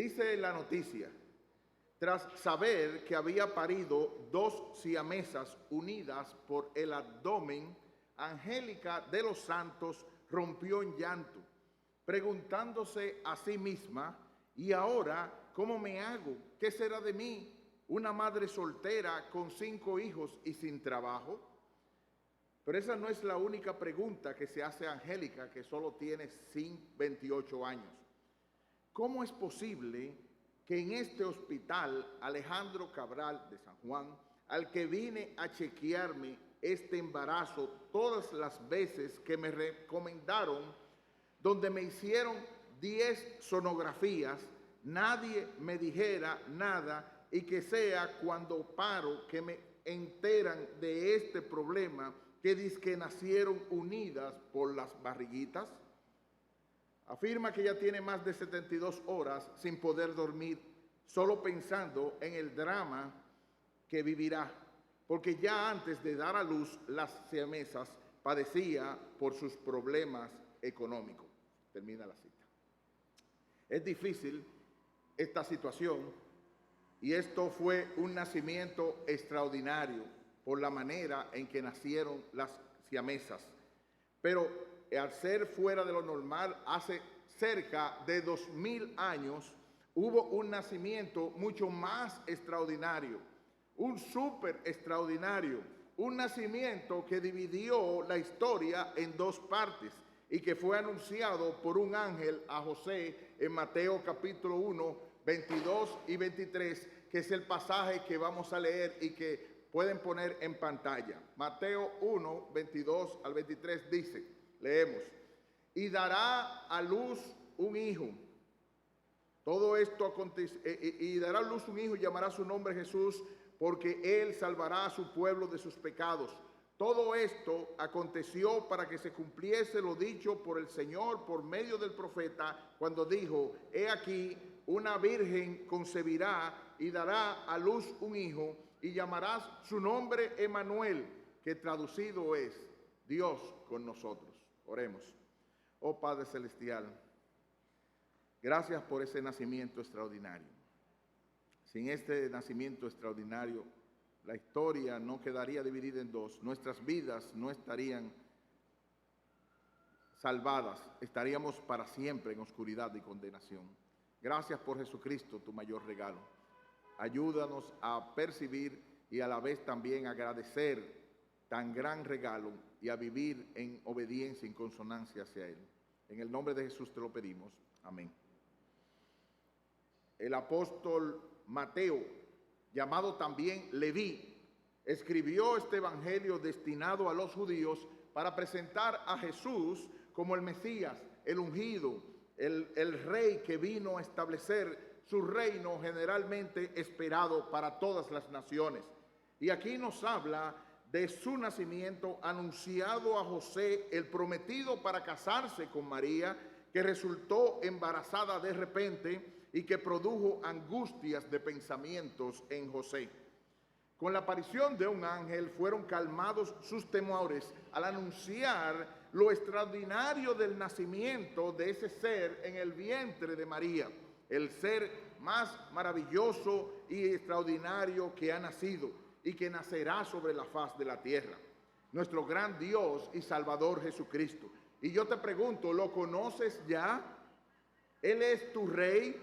Dice la noticia, tras saber que había parido 2 siamesas unidas por el abdomen, Angélica de los Santos rompió en llanto, preguntándose a sí misma, ¿y ahora cómo me hago? ¿Qué será de mí? Una madre soltera con 5 hijos y sin trabajo. Pero esa no es la única pregunta que se hace Angélica, que solo tiene 28 años. ¿Cómo es posible que en este hospital Alejandro Cabral de San Juan, al que vine a chequearme este embarazo todas las veces que me recomendaron, donde me hicieron 10 sonografías, nadie me dijera nada y que sea cuando paro que me enteran de este problema que dizque nacieron unidas por las barriguitas? Afirma que ya tiene más de 72 horas sin poder dormir, solo pensando en el drama que vivirá, porque ya antes de dar a luz las siamesas padecía por sus problemas económicos. Termina la cita. Es difícil esta situación y esto fue un nacimiento extraordinario por la manera en que nacieron las siamesas. Pero al ser fuera de lo normal, hace cerca de 2000 años, hubo un nacimiento mucho más extraordinario, un súper extraordinario, un nacimiento que dividió la historia en 2 partes y que fue anunciado por un ángel a José en Mateo capítulo 1, 22 y 23, que es el pasaje que vamos a leer y que pueden poner en pantalla. Mateo 1, 22 al 23 dice, leemos, y dará a luz un hijo. Todo esto aconteció, y dará a luz un hijo y llamará su nombre Jesús, porque él salvará a su pueblo de sus pecados. Todo esto aconteció para que se cumpliese lo dicho por el Señor por medio del profeta, cuando dijo, he aquí, una virgen concebirá y dará a luz un hijo, y llamarás su nombre Emmanuel, que traducido es Dios con nosotros. Oremos. Oh Padre Celestial, gracias por ese nacimiento extraordinario. Sin este nacimiento extraordinario, la historia no quedaría dividida en 2. Nuestras vidas no estarían salvadas, estaríamos para siempre en oscuridad y condenación. Gracias por Jesucristo, tu mayor regalo. Ayúdanos a percibir y a la vez también agradecer tan gran regalo y a vivir en obediencia, en consonancia hacia Él. En el nombre de Jesús te lo pedimos. Amén. El apóstol Mateo, llamado también Leví, escribió este evangelio destinado a los judíos para presentar a Jesús como el Mesías, el ungido, el rey que vino a establecer su reino generalmente esperado para todas las naciones. Y aquí nos habla de su nacimiento anunciado a José, el prometido para casarse con María, que resultó embarazada de repente y que produjo angustias de pensamientos en José. Con la aparición de un ángel fueron calmados sus temores al anunciar lo extraordinario del nacimiento de ese ser en el vientre de María, el ser más maravilloso y extraordinario que ha nacido y que nacerá sobre la faz de la tierra, nuestro gran Dios y Salvador Jesucristo. Y yo te pregunto, ¿lo conoces ya? ¿Él es tu rey?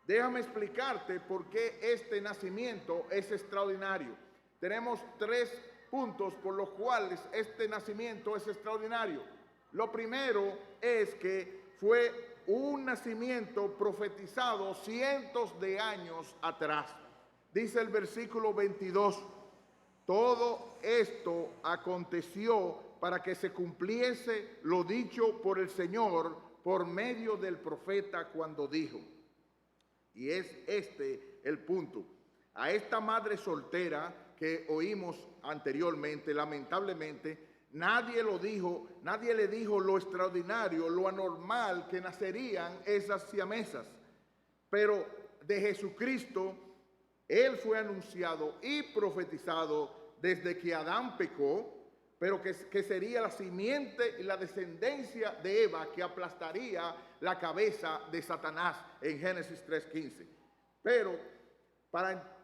Déjame explicarte por qué este nacimiento es extraordinario. Tenemos 3 puntos por los cuales este nacimiento es extraordinario. Lo primero es que fue un nacimiento profetizado cientos de años atrás. Dice el versículo 22, todo esto aconteció para que se cumpliese lo dicho por el Señor por medio del profeta cuando dijo. Y es este el punto. A esta madre soltera que oímos anteriormente, lamentablemente, nadie le dijo lo extraordinario, lo anormal que nacerían esas siamesas. Pero de Jesucristo, Él fue anunciado y profetizado desde que Adán pecó, pero que sería la simiente y la descendencia de Eva que aplastaría la cabeza de Satanás en Génesis 3:15. Pero para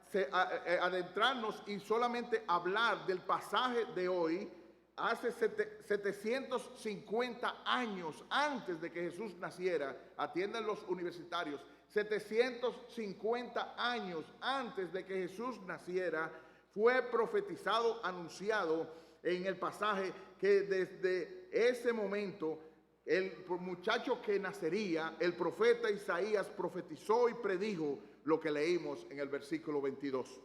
adentrarnos y solamente hablar del pasaje de hoy, hace 750 años antes de que Jesús naciera, atiendan los universitarios, 750 años antes de que Jesús naciera, fue profetizado, anunciado en el pasaje que desde ese momento el muchacho que nacería, el profeta Isaías profetizó y predijo lo que leímos en el versículo 22.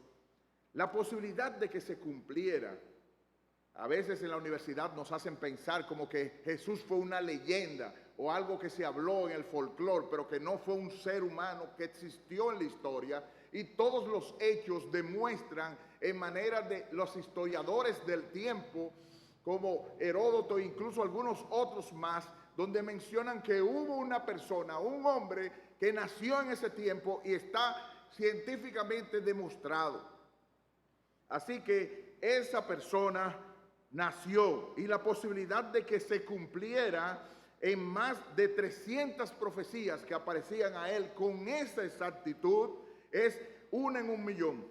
La posibilidad de que se cumpliera. A veces en la universidad nos hacen pensar como que Jesús fue una leyenda o algo que se habló en el folclore, pero que no fue un ser humano que existió en la historia. Y todos los hechos demuestran en manera de los historiadores del tiempo, como Heródoto e incluso algunos otros más, donde mencionan que hubo una persona, un hombre que nació en ese tiempo y está científicamente demostrado. Así que esa persona nació y la posibilidad de que se cumpliera en más de 300 profecías que aparecían a él con esa exactitud es 1 en 1.000.000.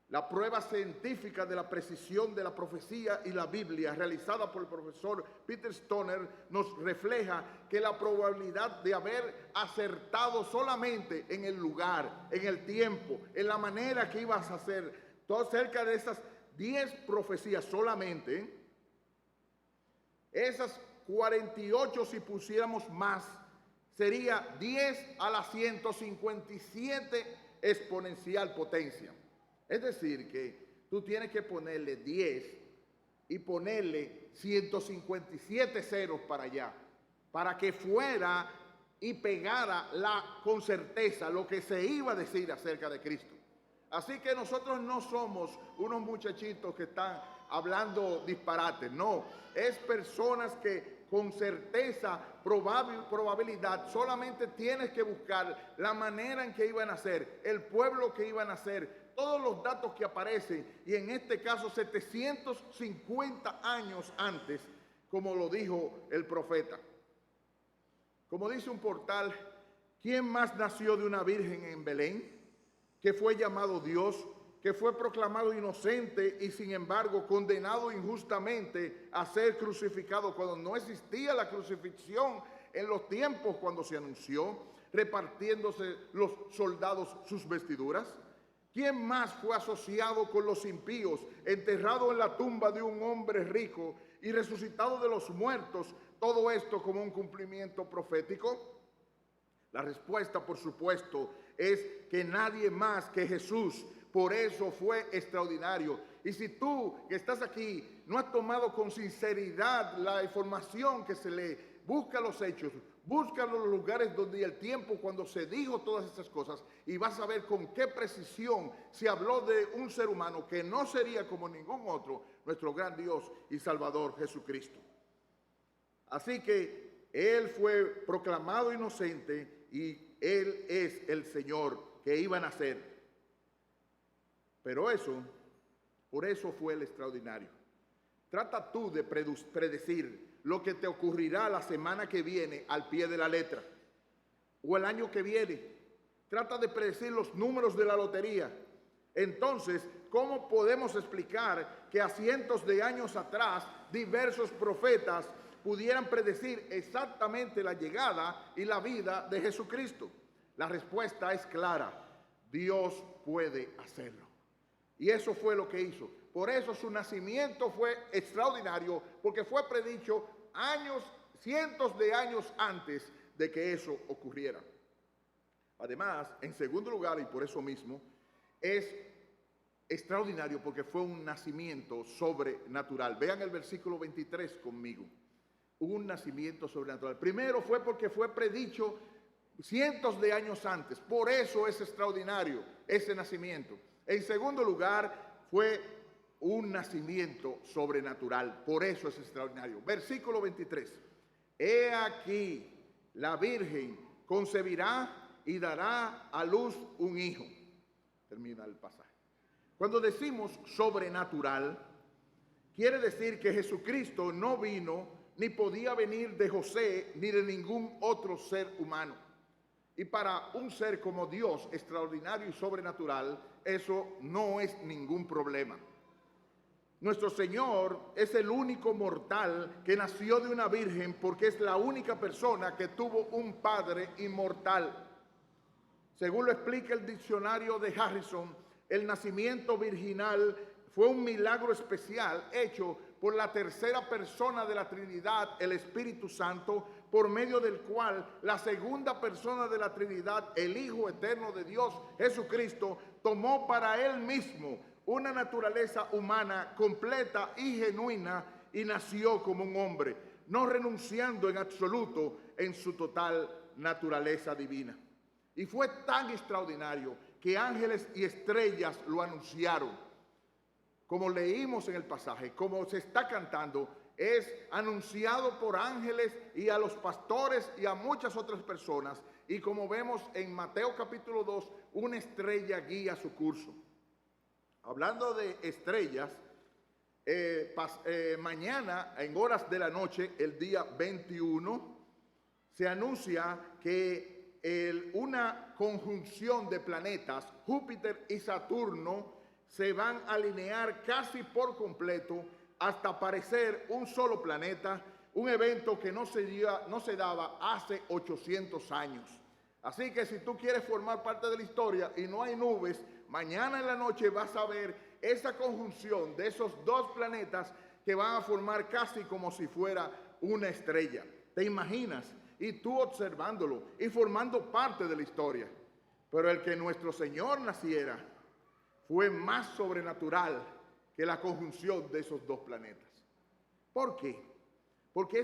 La prueba científica de la precisión de la profecía y la Biblia realizada por el profesor Peter Stoner nos refleja que la probabilidad de haber acertado solamente en el lugar, en el tiempo, en la manera que ibas a hacer, todo cerca de esas 10 profecías solamente, esas 48 si pusiéramos más, sería 10 a la 157 exponencial potencia. Es decir, que tú tienes que ponerle 10 y ponerle 157 ceros para allá, para que fuera y pegara con certeza lo que se iba a decir acerca de Cristo. Así que nosotros no somos unos muchachitos que están hablando disparates, no. Es personas que con certeza, probabilidad, solamente tienes que buscar la manera en que iban a ser, el pueblo que iban a ser, todos los datos que aparecen, y en este caso 750 años antes, como lo dijo el profeta. Como dice un portal, ¿quién más nació de una virgen en Belén? Que fue llamado Dios, que fue proclamado inocente y sin embargo condenado injustamente a ser crucificado cuando no existía la crucifixión en los tiempos cuando se anunció, repartiéndose los soldados sus vestiduras. ¿Quién más fue asociado con los impíos, enterrado en la tumba de un hombre rico y resucitado de los muertos? Todo esto como un cumplimiento profético. La respuesta, por supuesto, es que nadie más que Jesús. Por eso fue extraordinario. Y si tú que estás aquí no has tomado con sinceridad la información que se lee, busca los hechos, busca los lugares donde el tiempo cuando se dijo todas estas cosas y vas a ver con qué precisión se habló de un ser humano que no sería como ningún otro, nuestro gran Dios y Salvador Jesucristo. Así que Él fue proclamado inocente y Él es el Señor que iba a nacer. Pero por eso fue el extraordinario. Trata tú de predecir lo que te ocurrirá la semana que viene al pie de la letra, o el año que viene. Trata de predecir los números de la lotería. Entonces, ¿cómo podemos explicar que a cientos de años atrás diversos profetas pudieran predecir exactamente la llegada y la vida de Jesucristo? La respuesta es clara: Dios puede hacerlo. Y eso fue lo que hizo. Por eso su nacimiento fue extraordinario, porque fue predicho cientos de años antes de que eso ocurriera. Además, en segundo lugar, y por eso mismo, es extraordinario porque fue un nacimiento sobrenatural. Vean el versículo 23 conmigo. Un nacimiento sobrenatural. Primero fue porque fue predicho cientos de años antes. Por eso es extraordinario ese nacimiento. En segundo lugar, fue un nacimiento sobrenatural. Por eso es extraordinario. Versículo 23. He aquí, la Virgen concebirá y dará a luz un hijo. Termina el pasaje. Cuando decimos sobrenatural, Quiere decir que Jesucristo no vino ni podía venir de José ni de ningún otro ser humano. Y para un ser como Dios, extraordinario y sobrenatural, eso no es ningún problema. Nuestro Señor es el único mortal que nació de una virgen porque es la única persona que tuvo un padre inmortal. Según lo explica el diccionario de Harrison, el nacimiento virginal fue un milagro especial hecho por la tercera persona de la Trinidad, el Espíritu Santo, por medio del cual la segunda persona de la Trinidad, el Hijo eterno de Dios, Jesucristo, tomó para él mismo una naturaleza humana completa y genuina y nació como un hombre, no renunciando en absoluto en su total naturaleza divina. Y fue tan extraordinario que ángeles y estrellas lo anunciaron. Como leímos en el pasaje, como se está cantando, es anunciado por ángeles y a los pastores y a muchas otras personas. Y como vemos en Mateo capítulo 2, una estrella guía su curso. Hablando de estrellas, mañana en horas de la noche, el día 21, se anuncia que una conjunción de planetas, Júpiter y Saturno, se van a alinear casi por completo hasta aparecer un solo planeta, un evento que no se daba hace 800 años. Así que si tú quieres formar parte de la historia y no hay nubes, mañana en la noche vas a ver esa conjunción de esos dos planetas que van a formar casi como si fuera una estrella. ¿Te imaginas? Y tú observándolo y formando parte de la historia. Pero el que nuestro Señor naciera fue más sobrenatural que la conjunción de esos dos planetas. ¿Por qué? Porque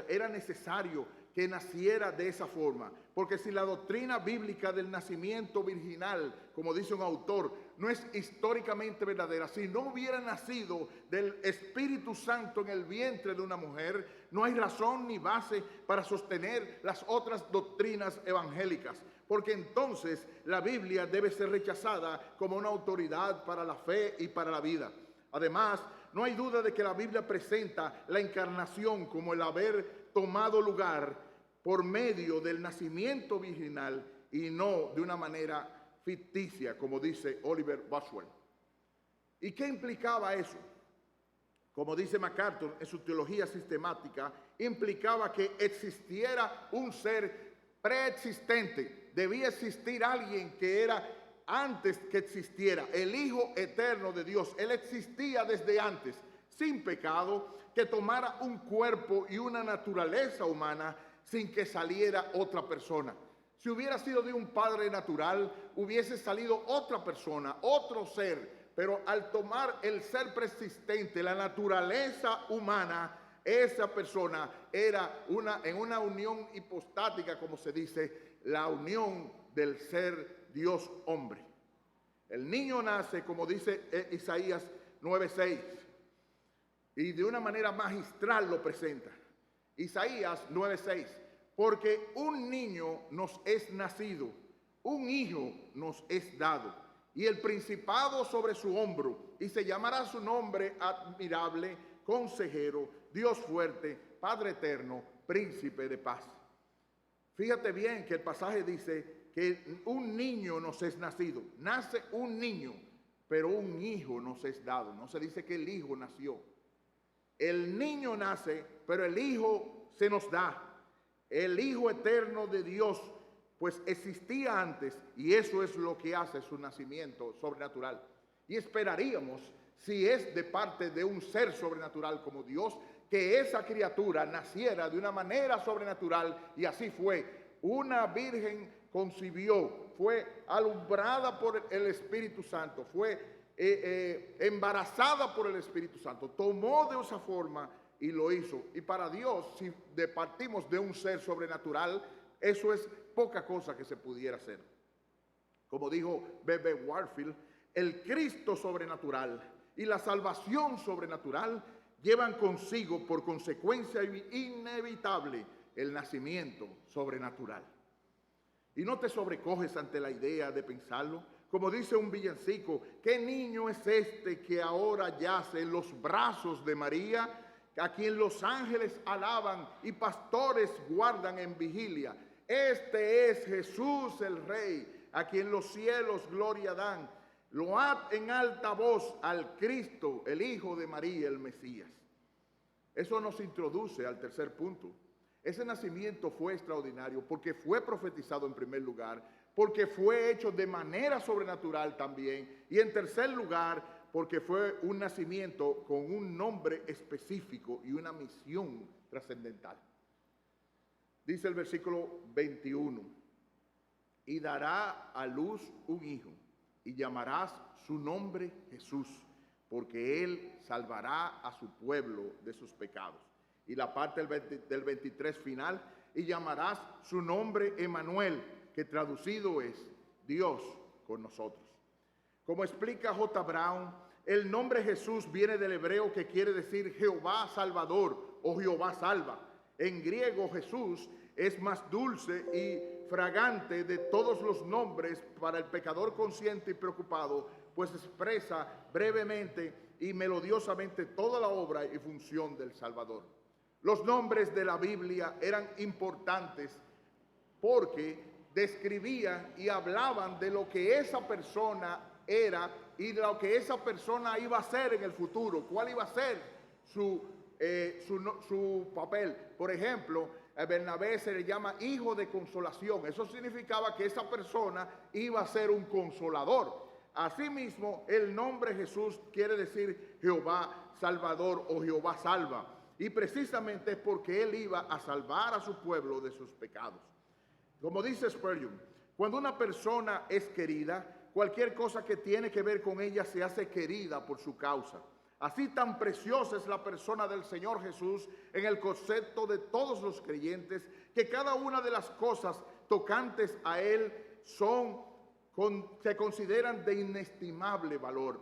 era necesario que naciera de esa forma. Porque si la doctrina bíblica del nacimiento virginal, como dice un autor, no es históricamente verdadera, si no hubiera nacido del Espíritu Santo en el vientre de una mujer, no hay razón ni base para sostener las otras doctrinas evangélicas. Porque entonces la Biblia debe ser rechazada como una autoridad para la fe y para la vida. Además, no hay duda de que la Biblia presenta la encarnación como el haber tomado lugar por medio del nacimiento virginal y no de una manera ficticia, como dice Oliver Boswell. ¿Y qué implicaba eso? Como dice MacArthur en su teología sistemática, implicaba que existiera un ser preexistente. Debía existir alguien que era antes que existiera, el Hijo eterno de Dios. Él existía desde antes, sin pecado, que tomara un cuerpo y una naturaleza humana sin que saliera otra persona. Si hubiera sido de un padre natural, hubiese salido otra persona, otro ser, pero al tomar el ser preexistente, la naturaleza humana, esa persona era en una unión hipostática, como se dice, la unión del ser Dios hombre. El niño nace, como dice Isaías 9:6, y de una manera magistral lo presenta. Isaías 9:6, porque un niño nos es nacido, un hijo nos es dado, y el principado sobre su hombro, y se llamará su nombre admirable, consejero, Dios fuerte, Padre eterno, príncipe de paz. Fíjate bien que el pasaje dice que un niño nos es nacido. Nace un niño, pero un hijo nos es dado. No se dice que el hijo nació. El niño nace, pero el hijo se nos da. El Hijo eterno de Dios, pues existía antes, y eso es lo que hace su nacimiento sobrenatural. Y esperaríamos, si es de parte de un ser sobrenatural como Dios, que esa criatura naciera de una manera sobrenatural, y así fue. Una virgen concibió, fue alumbrada por el Espíritu Santo, fue embarazada por el Espíritu Santo, tomó de esa forma y lo hizo. Y para Dios, si partimos de un ser sobrenatural, eso es poca cosa que se pudiera hacer. Como dijo B.B. Warfield, el Cristo sobrenatural y la salvación sobrenatural llevan consigo por consecuencia inevitable el nacimiento sobrenatural. Y no te sobrecoges ante la idea de pensarlo, Como dice un villancico, ¿qué niño es este que ahora yace en los brazos de María, a quien los ángeles alaban y pastores guardan en vigilia? Este es Jesús el Rey, a quien los cielos gloria dan. Load en alta voz al Cristo, el Hijo de María, el Mesías. Eso nos introduce al tercer punto. Ese nacimiento fue extraordinario porque fue profetizado en primer lugar, porque fue hecho de manera sobrenatural también, y en tercer lugar, porque fue un nacimiento con un nombre específico y una misión trascendental. Dice el versículo 21, y dará a luz un hijo, y llamarás su nombre Jesús, porque él salvará a su pueblo de sus pecados. Y la parte del 23 final, y llamarás su nombre Emmanuel, que traducido es Dios con nosotros. Como explica J. Brown, el nombre Jesús viene del hebreo que quiere decir Jehová Salvador o Jehová salva. En griego Jesús es más dulce y fragante de todos los nombres para el pecador consciente y preocupado, pues expresa brevemente y melodiosamente toda la obra y función del Salvador. Los nombres de la Biblia eran importantes porque describían y hablaban de lo que esa persona era y de lo que esa persona iba a ser en el futuro, cuál iba a ser su papel. Por ejemplo, a Bernabé se le llama hijo de consolación. Eso significaba que esa persona iba a ser un consolador. Asimismo, el nombre Jesús quiere decir Jehová Salvador o Jehová salva. Y precisamente es porque él iba a salvar a su pueblo de sus pecados. Como dice Spurgeon, cuando una persona es querida, cualquier cosa que tiene que ver con ella se hace querida por su causa. Así tan preciosa es la persona del Señor Jesús en el concepto de todos los creyentes, que cada una de las cosas tocantes a Él se consideran de inestimable valor.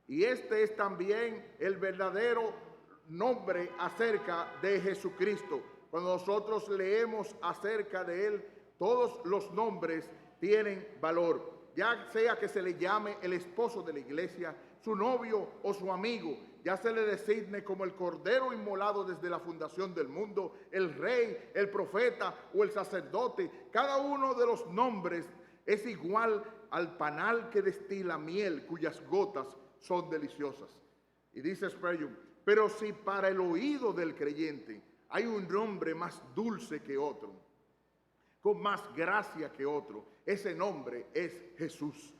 Y este es también el verdadero nombre acerca de Jesucristo. Cuando nosotros leemos acerca de Él, todos los nombres tienen valor, ya sea que se le llame el esposo de la iglesia, su novio o su amigo, ya se le designe como el cordero inmolado desde la fundación del mundo, el rey, el profeta o el sacerdote. Cada uno de los nombres es igual al panal que destila miel, cuyas gotas son deliciosas. Y dice Spurgeon, pero si para el oído del creyente hay un nombre más dulce que otro, con más gracia que otro, ese nombre es Jesús.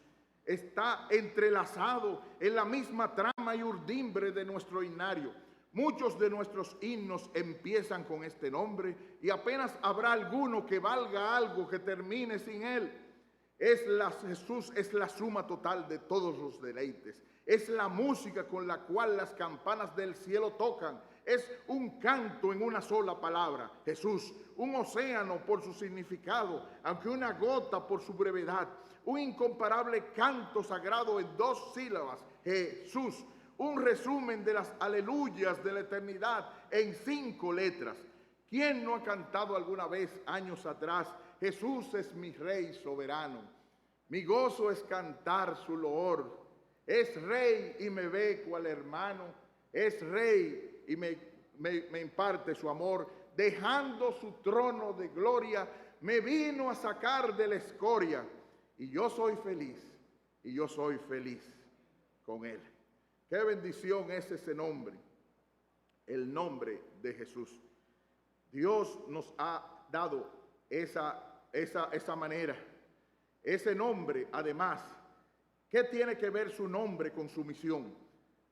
Está entrelazado en la misma trama y urdimbre de nuestro himnario. Muchos de nuestros himnos empiezan con este nombre y apenas habrá alguno que valga algo que termine sin él. Jesús es la suma total de todos los deleites. Es la música con la cual las campanas del cielo tocan. Es un canto en una sola palabra, Jesús. Un océano por su significado, aunque una gota por su brevedad. Un incomparable canto sagrado en 2 sílabas, Jesús. Un resumen de las aleluyas de la eternidad en 5 letras. ¿Quién no ha cantado alguna vez, años atrás, Jesús es mi Rey soberano? Mi gozo es cantar su loor. Es Rey y me ve cual hermano. Es Rey y me imparte su amor. Dejando su trono de gloria, me vino a sacar de la escoria. Y yo soy feliz, y yo soy feliz con él. Qué bendición es ese nombre, el nombre de Jesús. Dios nos ha dado esa manera, ese nombre. Además, ¿qué tiene que ver su nombre con su misión?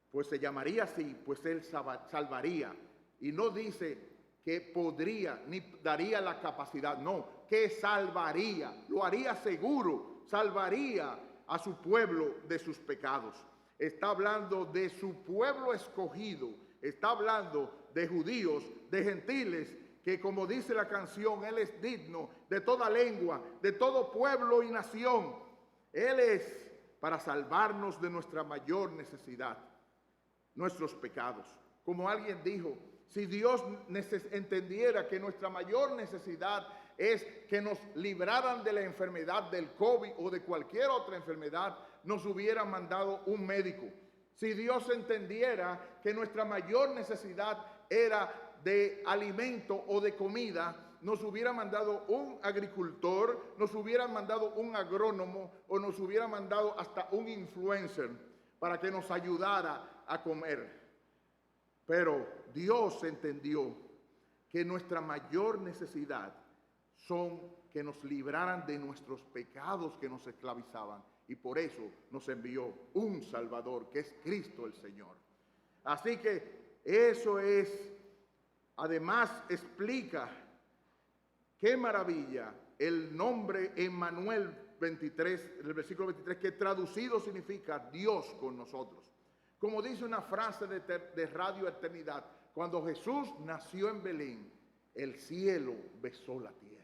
Pues se llamaría así, pues él salvaría. Y no dice que podría, ni daría la capacidad, no, que salvaría, lo haría seguro, salvaría a su pueblo de sus pecados. Está hablando de su pueblo escogido, está hablando de judíos, de gentiles, que como dice la canción, Él es digno de toda lengua, de todo pueblo y nación. Él es para salvarnos de nuestra mayor necesidad, nuestros pecados. Como alguien dijo, si Dios entendiera que nuestra mayor necesidad es que nos libraran de la enfermedad del COVID o de cualquier otra enfermedad, nos hubiera mandado un médico. Si Dios entendiera que nuestra mayor necesidad era de alimento o de comida, nos hubiera mandado un agricultor, nos hubiera mandado un agrónomo o nos hubiera mandado hasta un influencer para que nos ayudara a comer. Pero Dios entendió que nuestra mayor necesidad son que nos libraran de nuestros pecados que nos esclavizaban. Y por eso nos envió un Salvador, que es Cristo el Señor. Así que eso es, además explica qué maravilla el nombre Emmanuel 23, el versículo 23, que traducido significa Dios con nosotros. Como dice una frase de Radio Eternidad, cuando Jesús nació en Belén, el cielo besó la tierra.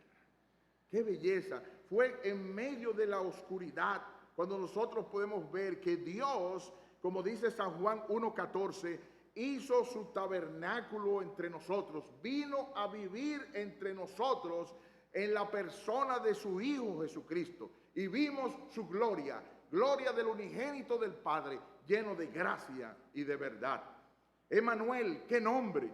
¡Qué belleza! Fue en medio de la oscuridad cuando nosotros podemos ver que Dios, como dice San Juan 1:14, hizo su tabernáculo entre nosotros, vino a vivir entre nosotros en la persona de su Hijo Jesucristo. Y vimos su gloria, gloria del unigénito del Padre, lleno de gracia y de verdad. Emmanuel, qué nombre.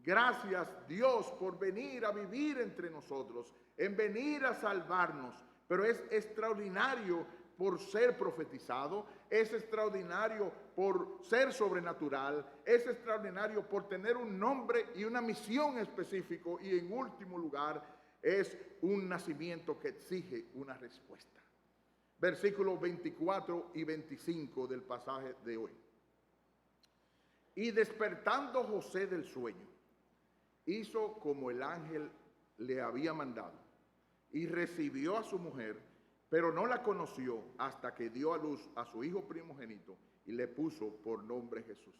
Gracias Dios por venir a vivir entre nosotros, en venir a salvarnos. Pero es extraordinario por ser profetizado, es extraordinario por ser sobrenatural, es extraordinario por tener un nombre y una misión específico, y en último lugar es un nacimiento que exige una respuesta. Versículos 24 y 25 del pasaje de hoy. Y despertando José del sueño, hizo como el ángel le había mandado y recibió a su mujer, pero no la conoció hasta que dio a luz a su hijo primogénito y le puso por nombre Jesús.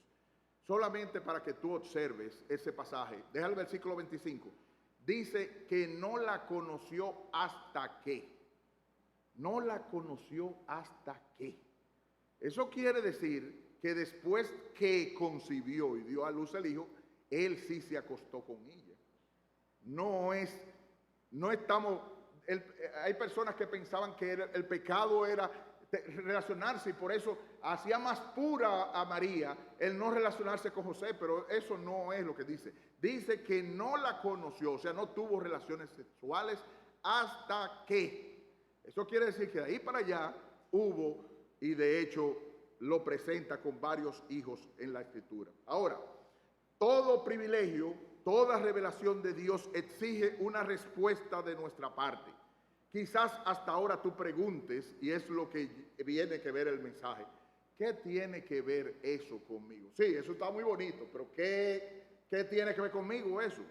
Solamente para que tú observes ese pasaje, deja el versículo 25. Dice que no la conoció hasta que. No la conoció hasta que. Eso quiere decir que después que concibió y dio a luz el hijo, él sí se acostó con ella. Hay personas que pensaban que el pecado era relacionarse, y por eso hacía más pura a María el no relacionarse con José, pero eso no es lo que dice. Dice que no la conoció, o sea, no tuvo relaciones sexuales hasta que. Eso quiere decir que de ahí para allá hubo, y de hecho lo presenta con varios hijos en la Escritura. Ahora, todo privilegio, toda revelación de Dios exige una respuesta de nuestra parte. Quizás hasta ahora tú preguntes, y es lo que viene que ver el mensaje, ¿qué tiene que ver eso conmigo? Sí, eso está muy bonito, pero ¿qué tiene que ver conmigo eso?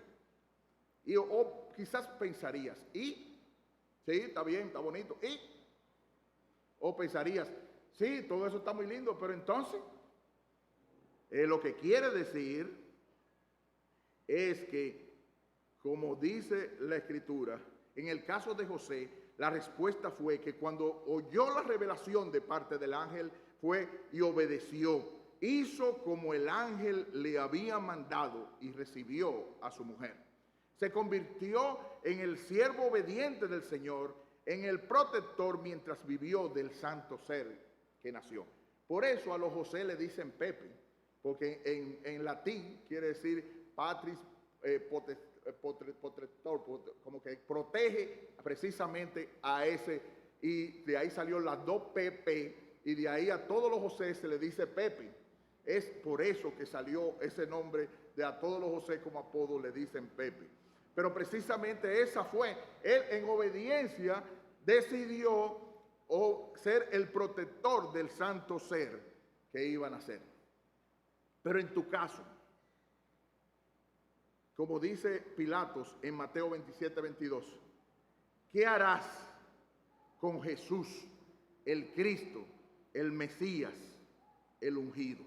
O quizás pensarías, ¿y? Sí, está bien, está bonito, ¿y? O pensarías, sí, todo eso está muy lindo, pero entonces, lo que quiere decir es que, como dice la Escritura, en el caso de José, la respuesta fue que cuando oyó la revelación de parte del ángel, fue y obedeció. Hizo como el ángel le había mandado y recibió a su mujer. Se convirtió en el siervo obediente del Señor, en el protector mientras vivió del santo ser que nació. Por eso a los José le dicen Pepe, porque en latín quiere decir patris protector, como que protege precisamente a ese, y de ahí salió las dos Pepe, y de ahí a todos los José se le dice Pepe. Es por eso que salió ese nombre de a todos los José como apodo le dicen Pepe. Pero precisamente esa fue, él en obediencia decidió ser el protector del santo ser que iban a ser. Pero en tu caso, como dice Pilatos en Mateo 27:22, ¿qué harás con Jesús, el Cristo, el Mesías, el ungido?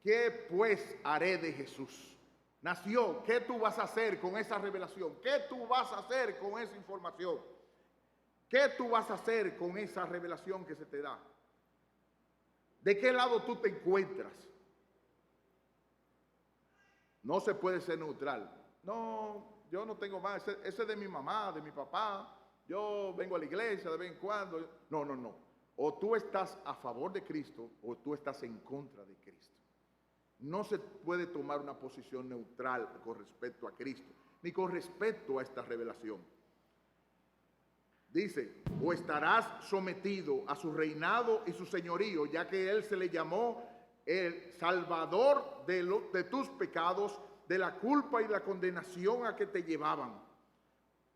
¿Qué pues haré de Jesús? Nació, ¿qué tú vas a hacer con esa revelación? ¿Qué tú vas a hacer con esa información? ¿Qué tú vas a hacer con esa revelación que se te da? ¿De qué lado tú te encuentras? No se puede ser neutral. No, yo no tengo más, ese es de mi mamá, de mi papá. Yo vengo a la iglesia de vez en cuando. No, no, no. O tú estás a favor de Cristo o tú estás en contra de Cristo. No se puede tomar una posición neutral con respecto a Cristo, ni con respecto a esta revelación. Dice, o estarás sometido a su reinado y su señorío, ya que Él se le llamó el Salvador de tus pecados, de la culpa y la condenación a que te llevaban,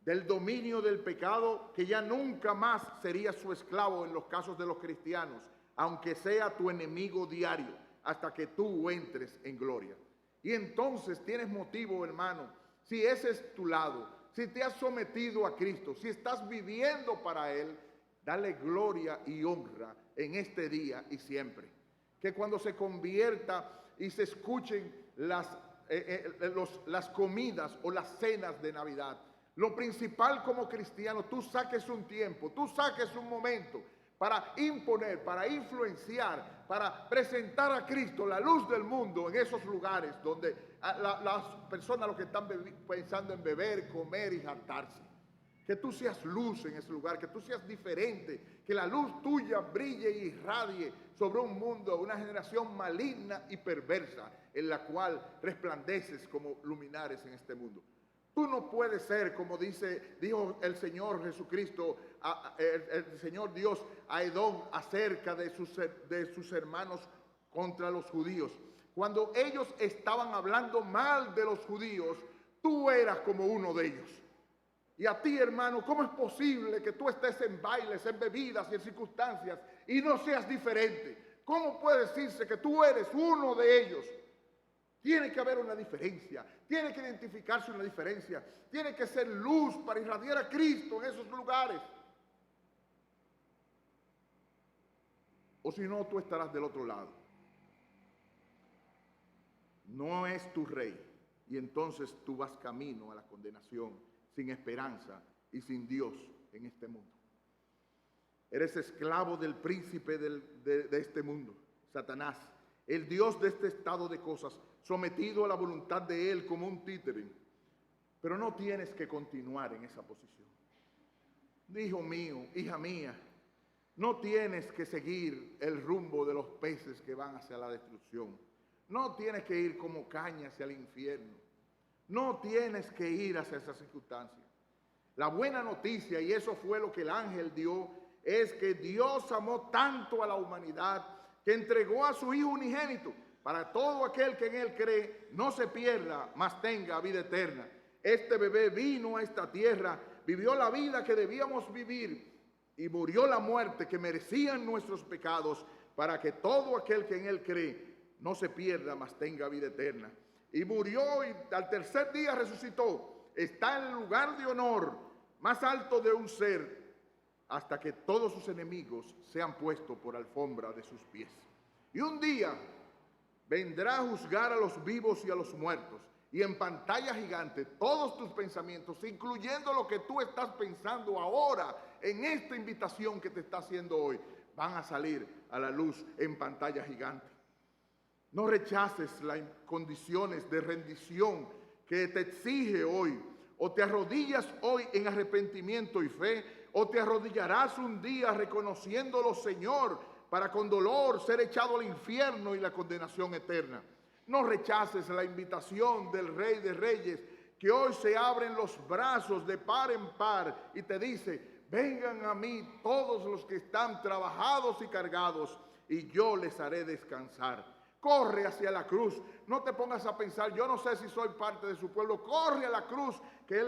del dominio del pecado, que ya nunca más serías su esclavo en los casos de los cristianos, aunque sea tu enemigo diario, hasta que tú entres en gloria. Y entonces tienes motivo, hermano, si ese es tu lado, si te has sometido a Cristo, si estás viviendo para Él, dale gloria y honra en este día y siempre. Que cuando se convierta y se escuchen las comidas o las cenas de Navidad, lo principal como cristiano, tú saques un tiempo, tú saques un momento para imponer, para influenciar, para presentar a Cristo, la luz del mundo, en esos lugares donde las personas lo que están pensando en beber, comer y hartarse. Que tú seas luz en ese lugar, que tú seas diferente, que la luz tuya brille y irradie sobre un mundo, una generación maligna y perversa, en la cual resplandeces como luminares en este mundo. Tú no puedes ser, como dijo el Señor Jesucristo, el Señor Dios a Edom acerca de sus hermanos contra los judíos. Cuando ellos estaban hablando mal de los judíos, tú eras como uno de ellos. Y a ti, hermano, ¿cómo es posible que tú estés en bailes, en bebidas y en circunstancias y no seas diferente? ¿Cómo puede decirse que tú eres uno de ellos? Tiene que haber una diferencia, tiene que identificarse una diferencia, tiene que ser luz para irradiar a Cristo en esos lugares. O si no, tú estarás del otro lado. No es tu rey, y entonces tú vas camino a la condenación, sin esperanza y sin Dios en este mundo. Eres esclavo del príncipe de este mundo, Satanás, el Dios de este estado de cosas, sometido a la voluntad de Él como un títere. Pero no tienes que continuar en esa posición. Hijo mío, hija mía, no tienes que seguir el rumbo de los peces que van hacia la destrucción. No tienes que ir como caña hacia el infierno. No tienes que ir hacia esas circunstancias. La buena noticia, y eso fue lo que el ángel dio, es que Dios amó tanto a la humanidad que entregó a su Hijo unigénito para todo aquel que en Él cree, no se pierda, mas tenga vida eterna. Este bebé vino a esta tierra, vivió la vida que debíamos vivir y murió la muerte que merecían nuestros pecados para que todo aquel que en Él cree no se pierda, mas tenga vida eterna. Y murió y al tercer día resucitó. Está en el lugar de honor más alto de un ser hasta que todos sus enemigos sean puestos por alfombra de sus pies. Y un día vendrá a juzgar a los vivos y a los muertos. Y en pantalla gigante todos tus pensamientos, incluyendo lo que tú estás pensando ahora en esta invitación que te está haciendo hoy, van a salir a la luz en pantalla gigante. No rechaces las condiciones de rendición que te exige hoy. O te arrodillas hoy en arrepentimiento y fe, o te arrodillarás un día reconociéndolo, Señor, para con dolor ser echado al infierno y la condenación eterna. No rechaces la invitación del Rey de Reyes, que hoy se abren los brazos de par en par y te dice: vengan a mí todos los que están trabajados y cargados, y yo les haré descansar. Corre hacia la cruz. No te pongas a pensar, yo no sé si soy parte de su pueblo. Corre a la cruz, que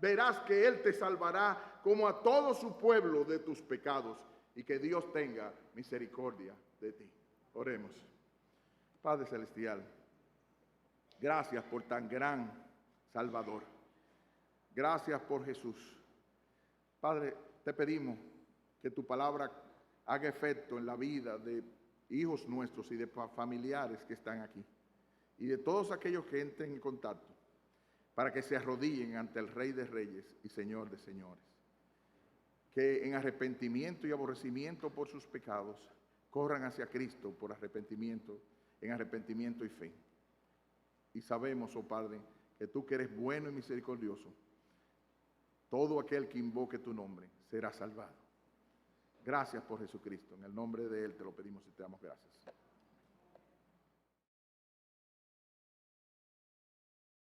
verás que Él te salvará, como a todo su pueblo, de tus pecados. Y que Dios tenga misericordia de ti. Oremos. Padre Celestial, gracias por tan gran Salvador. Gracias por Jesús. Padre, te pedimos que tu palabra haga efecto en la vida de hijos nuestros y de familiares que están aquí, y de todos aquellos que entren en contacto, para que se arrodillen ante el Rey de Reyes y Señor de Señores, que en arrepentimiento y aborrecimiento por sus pecados corran hacia Cristo por arrepentimiento, en arrepentimiento y fe. Y sabemos, oh Padre, que tú que eres bueno y misericordioso, todo aquel que invoque tu nombre será salvado. Gracias por Jesucristo. En el nombre de Él te lo pedimos y te damos gracias.